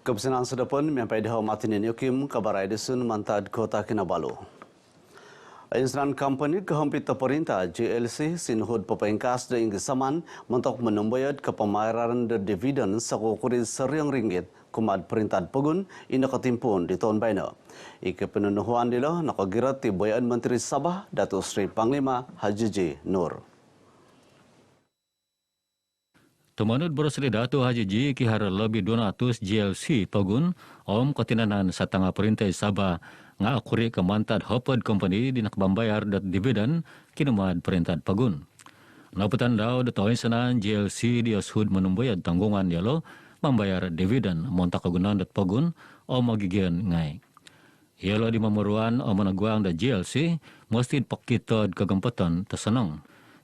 Kepesanan sedapun sampai dah matinin yukim kabar Edison mantad kota Kinabalu. Insan company kehampir pemerintah JLC sinhud pepengkas dan inggesaman mentok menumbayad ke pembayaran dividen sakukuri RM1 kumad perintah pegun ina ketimpun di tahun baina. Ike penunuhan dilo nakagirat ti Bayan Menteri Sabah Datuk Seri Panglima Haji J. Nur. Temanut berasal Dato' Haji J kihara lebih 200 JLC pegun om ketinanan satanga perintah Sabah ngakuri ke mantad Hoped Company di nak bambayar dat dividen kinumad perintah pegun. Naputan daw datoin sanan JLC dia sud menumbayad tanggungan dia lo membayar dividen montak kegunaan dat pegun om magigian ngai. Ia lo di memeruan om menaguang dat JLC mesti pakitod kegempatan tersenang.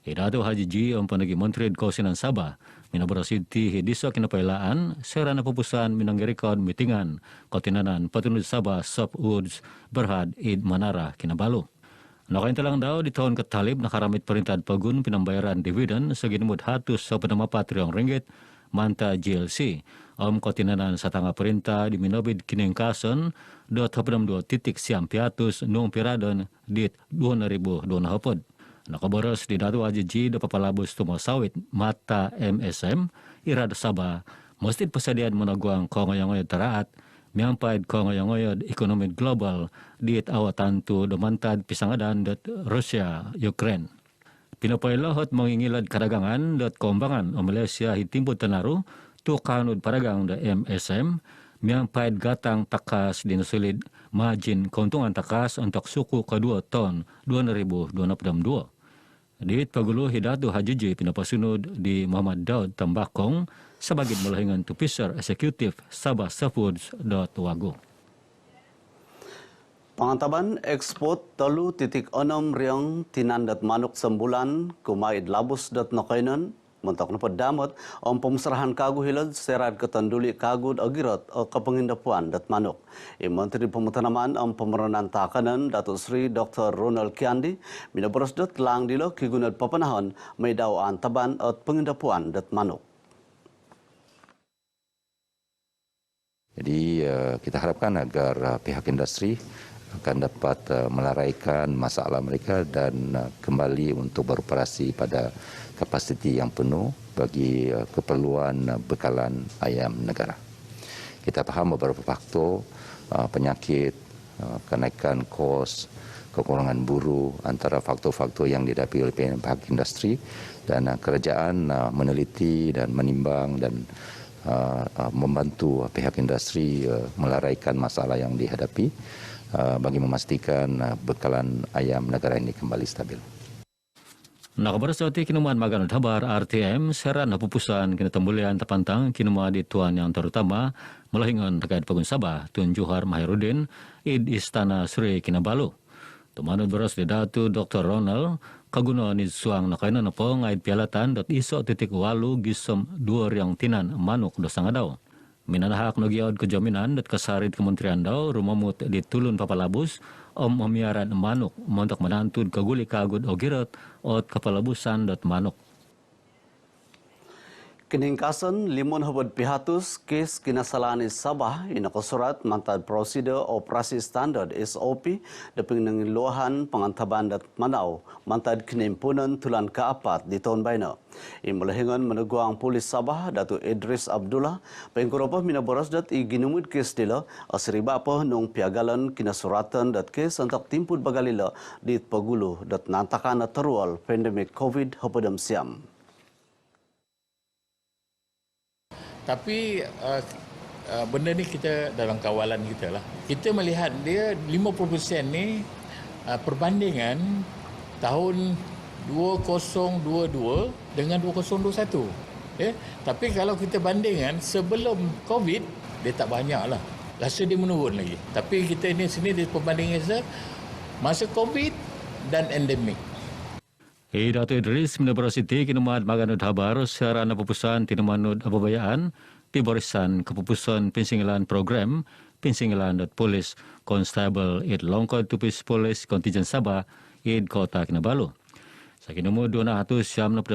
Dato' Haji J om panagi Menteri Kausinan Sabah minabarasiti hidisa kinapailaan serana pupusan minanggerikod mitingan kotinanan patunod Sabah Sop Woods Berhad Id Manara Kinabalu. Nakain talang daw di tahun ketalib nakaramit perintah pegun pinambayaran dividen seginumud RM104 manta JLC om kotinanan satanga perintah di minobid kinengkasan .2 siam piatus nung piradon dit 2000 hapod. Nakaboros di Dato' Haji J dapat palabos tumo sawit mata MSM irad Sabah mesti persediaan menaguang kongoyongoyod teraat miampaid kongoyongoyod ekonomi global diit awatan tu domantad pisangadan dat Rusia Ukraine. Pinapay lahot mangingilad karagangan dat kombangan o Malaysia hitimbod tanaru tu kanud paragang da MSM miampaid gatang takas dinusulid margin keuntungan takas untuk suku kedua tahun 2022. Diit pagulu Dato' Haji J pinapasunod di Muhammad Daud Tambakong sebagai melahingan tu Officer Eksekutif Sabah Safoods Wagu. Pangantaban ekspor 3.6 riang tinandat manuk sembulan kumaid labus dat nakainan mentok napad damot om pemusrahan kagu hilad serat ketanduli kagu agirat o kepengindapuan dat manuk. Menteri Pemutanaman om pemeranan takanan Datuk Seri Dr. Ronald Kiandi minaboros dat lang dilo kigunad papanahon may daw antaban at pengindapuan dat manuk. Jadi kita harapkan agar pihak industri akan dapat melaraikan masalah mereka dan kembali untuk beroperasi pada kapasiti yang penuh bagi keperluan bekalan ayam negara. Kita paham beberapa faktor penyakit, kenaikan kos, kekurangan buruh antara faktor-faktor yang dihadapi oleh pihak industri dan kerajaan meneliti dan menimbang dan membantu pihak industri melaraikan masalah yang dihadapi bagi memastikan bekalan ayam negara ini kembali stabil. Nakabar sa ati kinuman maganod habar RTM sera napupusan kinatambulian tapantang kinuman di tuan yang terutama melahingan terkait pegun Sabah Tun Johar Mahirudin id Istana Sri Kinabalu. Tumanod beras di Dato' Dr. Ronald kaguno ni suang nakainan na po ngaid pialatan .1.8 gisom 2 riang tinan manuk dosang adaw. Minanahak nagyaod ko jaminan dat kasarid kementerian daw rumamut di tulun papalabus om mamiaran manuk montok menantud kaguli kagud o girot ot kapalabusan dat manuk. Kiningkasan limon hubud pihatus kes kinasalahan Sabah inakasurat mantad prosedur operasi standard SOP daping nangiluahan pangantaban dat Manau mantad kinimpunan tulan keapat di tahun baina. Imulahingan meneguang polis Sabah Datuk Idris Abdullah pengkuropah minaboras dat iginumud kes dila asriba apa nung piagalan kinasuratan dat kes untuk timpud bagalila di pagulu dat nantakan terual pandemik COVID hapadam siam. Tapi benda ni kita dalam kawalan kita lah. Kita melihat dia 50% ni perbandingan tahun 2022 dengan 2021. Tapi kalau kita bandingkan sebelum COVID, dia tak banyak lah. Rasa dia menurun lagi. Tapi kita ni sini dia perbandingan masa COVID dan endemik. Dato' Idris minabarasiti kinuman maganod habar secara napupusan tinumanod ababayaan pibarisan kepupusan pinsingilan program pinsingilan dat polis constable id longkod tupis polis kontijen Sabah id kota Kinabalu. Sa kinumo 200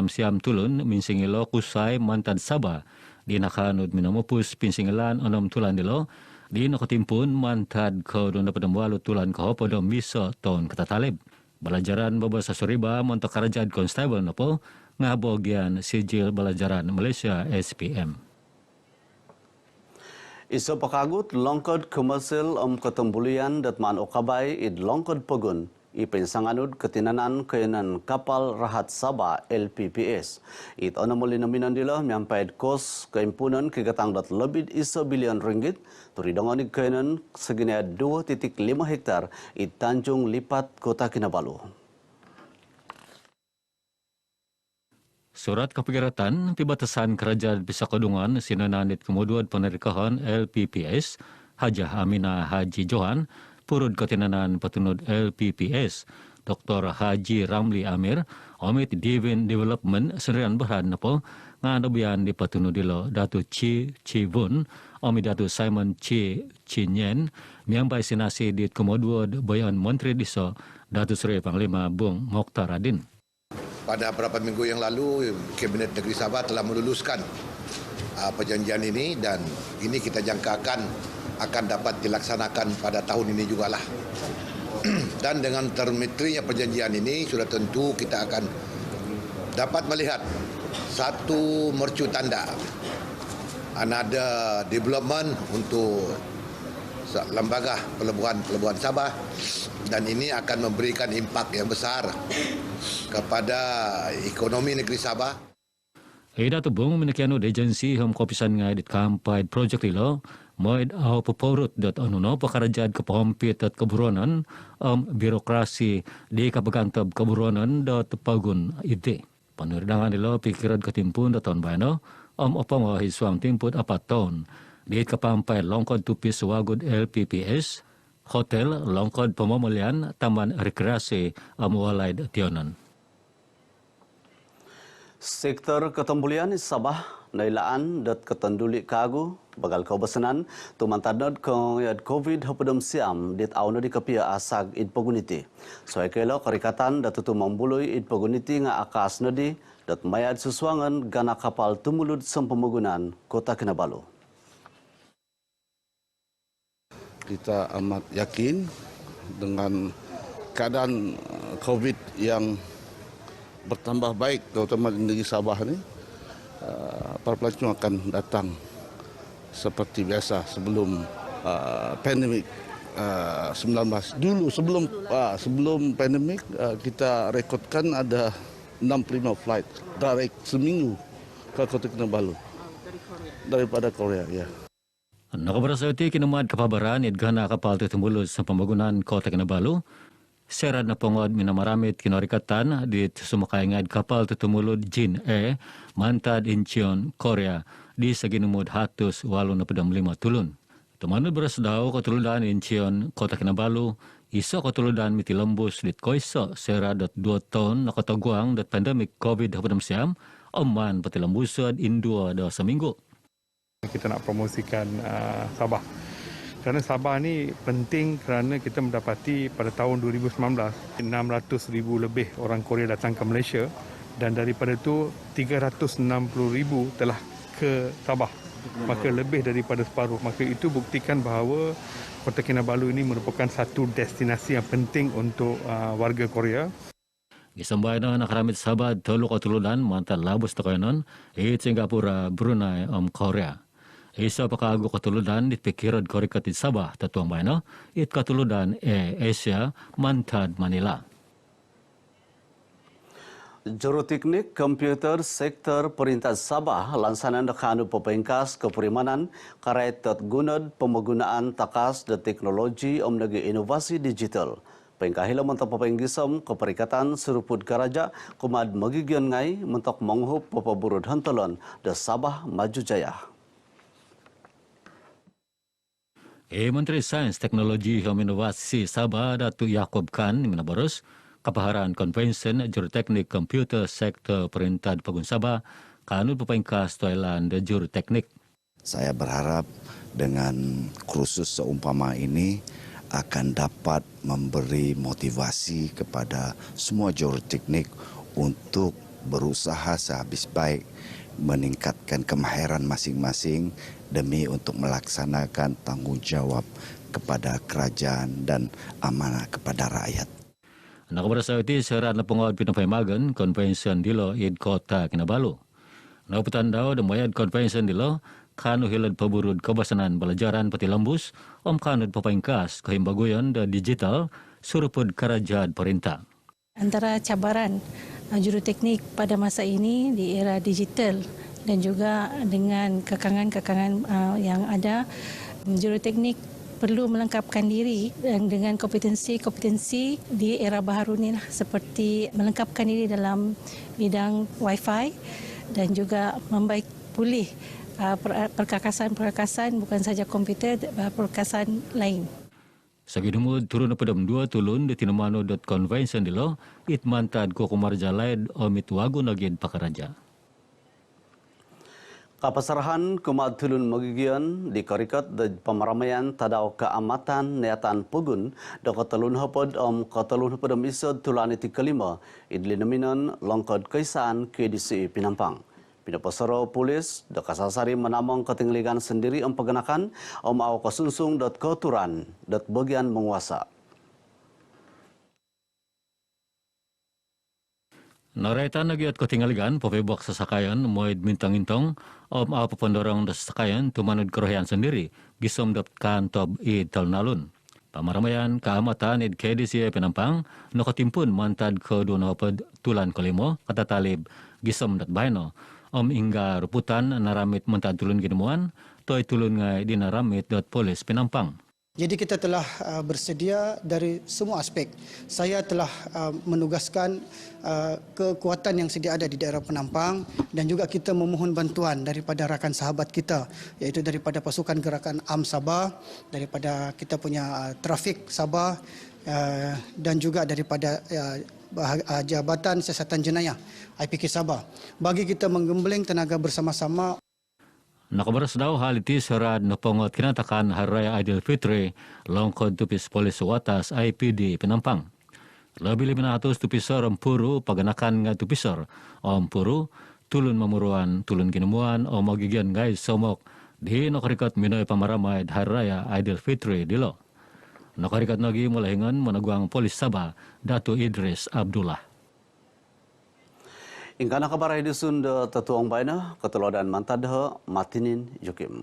siam tulun minsingilo kusay mantad Sabah Di nakanud minamupus pinsingalan onom tulan dilo, di nakatimpun mantad ko doon na padamwalo tulan ko podom miso ton katatalib. Balajaran babasa suriba montok karajad constable na po, nga bogyan Sijil Balajaran Malaysia SPM. Iso pakagut longkod komersil ketembulian datman okabay id longkod pogun ipinsanganud ketinanan kayanan kapal rahat Sabah LPPS. It onamuli naminan dila miampaid kos keimpunan kegatang dat lebih iso bilion ringgit turidongonig kayanan segini 2.5 hektar it Tanjung Lipat Kota Kinabalu. Surat kapigiratan pibatasan kerajaan Pisakadungan sinananit kemuduan penerikahan LPPS Hajah Aminah Haji Johan purud ketinanan petunod LPPS Dr. Haji Ramli Amir Omit Divin Development sendirian berhan napo nganabian di petunod dilo Datu Chi Vun Omit Datu Simon Chi Nyen miambai sinasi di kemuduan bayan Menteri Diso Datu Seri Panglima Bung Mokhtar Adin. Pada beberapa minggu yang lalu, Kabinet Negeri Sabah telah meluluskan perjanjian ini dan ini kita jangkakan akan dapat dilaksanakan pada tahun ini jugalah. Dan dengan termetrinya perjanjian ini, sudah tentu kita akan dapat melihat satu mercu tanda. Ada development untuk lembaga pelabuhan Sabah dan ini akan memberikan impak yang besar kepada ekonomi negeri Sabah. Ida tubung menekiano agensi hom kopisan nga edit kampay project ilo moid au paporut dot anuno pakarajad kapahompit at kaburonan birokrasi di kapagantab kaburonan dot pagun ide. Panurdangan ilo pikiran katimpun dot tahun bayano opang hiswang timput apat tahun. Di kapampay longkod tupis wagud LPPS hotel longkod pemamalian taman rekreasi walay tionan. Sektor ketembulian di Sabah nailaan dat ketenduli kagu bagal kaubasanan tumantadnod kong yad COVID hapudam siam dit awno di kapia asag id paguniti. Soay kelo karikatan datutu mambuloy id paguniti nga akas nadi dat mayad suswangan gana kapal tumulud sempemagunan Kota Kinabalu. Kita amat yakin dengan keadaan COVID yang bertambah baik, terutama di negeri Sabah ini, para pelancong akan datang seperti biasa sebelum pandemik 19. Dulu sebelum pandemik kita rekodkan ada 65 flight direct seminggu ke Kota Kinabalu daripada Korea, ya. Nakabarasauti kinumad kapabaran idgana kapal tutumulod sa pamagunan Kota Kinabalu. Serad na pangod minamaramit kinarikatan di sumakaingad kapal tutumulod Jin E, Mantad Incheon, Korea, di sa ginumod hatos 85 tulun. Tumanod beras daw katuludan Incheon, Kota Kinabalu, iso katuludan mitilambos dit koiso serad at 2 taon nakatagwang dat pandemic COVID-19 oman patilambusod indua daw sa minggu. Kita nak promosikan Sabah. Kerana Sabah ni penting kerana kita mendapati pada tahun 2019 600,000 lebih orang Korea datang ke Malaysia dan daripada itu 360,000 telah ke Sabah. Maka lebih daripada separuh. Maka itu buktikan bahawa Kota Kinabalu ini merupakan satu destinasi yang penting untuk warga Korea. Isambay na nakaramit Sabah tolo katuludan mantan labos na kayanon Singapura, Brunei, Korea. Isa pakago katuludan dit pikirad korikatid Sabah tatuang bayno it katuludan Asia Mantad Manila. Juru teknik komputer sektor perintah Sabah lansanan dekanu pepengkas keperimanan karet gunad pemagunaan takas dan teknologi omnegi inovasi digital. Pengkahila mentok pepenggisam keperikatan seruput garaja kumad magigian ngai mentok menghup pepaburud hantalon de Sabah Maju Jaya. Menteri Sains, Teknologi dan Inovasi Sabah Datuk Yaakob Khan menabarus kapaharan konvensen juruteknik komputer sektor perintah Pagun Sabah kanun pepengkas Thailand juruteknik. Saya berharap dengan kursus seumpama ini akan dapat memberi motivasi kepada semua juruteknik untuk berusaha sehabis baik meningkatkan kemahiran masing-masing demi untuk melaksanakan tanggung jawab kepada kerajaan dan amanah kepada rakyat. Nak berasa itu serat na pengawal pinapaimagan convention dilo id kota Kinabalu. Nak petandau dan mayat convention dilo kanu hilad paburud kebasanan belajaran pati lambus kanud papaingkas kahimbaguyan da digital surupud kerajaan perintah. Antara cabaran juruteknik pada masa ini di era digital dan juga dengan kekangan-kekangan yang ada, juruteknik perlu melengkapkan diri dengan kompetensi di era baru ini lah, seperti melengkapkan diri dalam bidang wifi dan juga membaik pulih perkakasan bukan saja komputer, perkakasan lain. Sagidumud turun na padam 2 tulun di tinamano.convention dilo itmantad ko kumarjalaid omit wago nagid pakaraja. Kapasarahan kumadtulun magigian di karikat da pamaramaian tadaw keamatan niatan pugun da katalun hapod katalun hapodam isod tulan iti kelima idlinaminan longkod kaisan KDC Pinampang. Pinapasaro polis da kasasari menamong ketingligan sendiri paganakan aw kasunsung koturan bagian menguasa. Naraitan nagiat ketinggaligan pepebok sasakayan moid mintang-intong aw papandorong da sasakayan tumanod kerohian sendiri gisom dapkan tob id talnalun. Pamaramayan kaamatan id KDC Pinampang nakatimpun mantad ke dunapad tulan kelimo katatalib gisom dat bayno ingga ruputan naramit mantad tulun ginemuan toy tulun ngai dinaramit dat polis Pinampang. Jadi kita telah bersedia dari semua aspek. Saya telah menugaskan kekuatan yang sedia ada di daerah Penampang dan juga kita memohon bantuan daripada rakan sahabat kita, iaitu daripada pasukan gerakan AM Sabah, daripada kita punya trafik Sabah dan juga daripada Jabatan Siasatan Jenayah IPK Sabah bagi kita menggembleng tenaga bersama-sama. Nakabaras daw hal iti sarad na pongot kinatakan Haraya Aidilfitri longkod tupis polis watas IPD Pinampang. Lebih 500 tupisor puru paganakan nga tupisor puru tulun mamuruan tulun ginemuan o magigian guys somok di nakarikat minoy pamaramay Haraya Aidilfitri dilo. Nakarikat nagi mulahingan managwang polis Sabah Dato Idris Abdullah. Ingkana kabarai dusun da tatuang baina ketelodan mantadha matinin Jokim.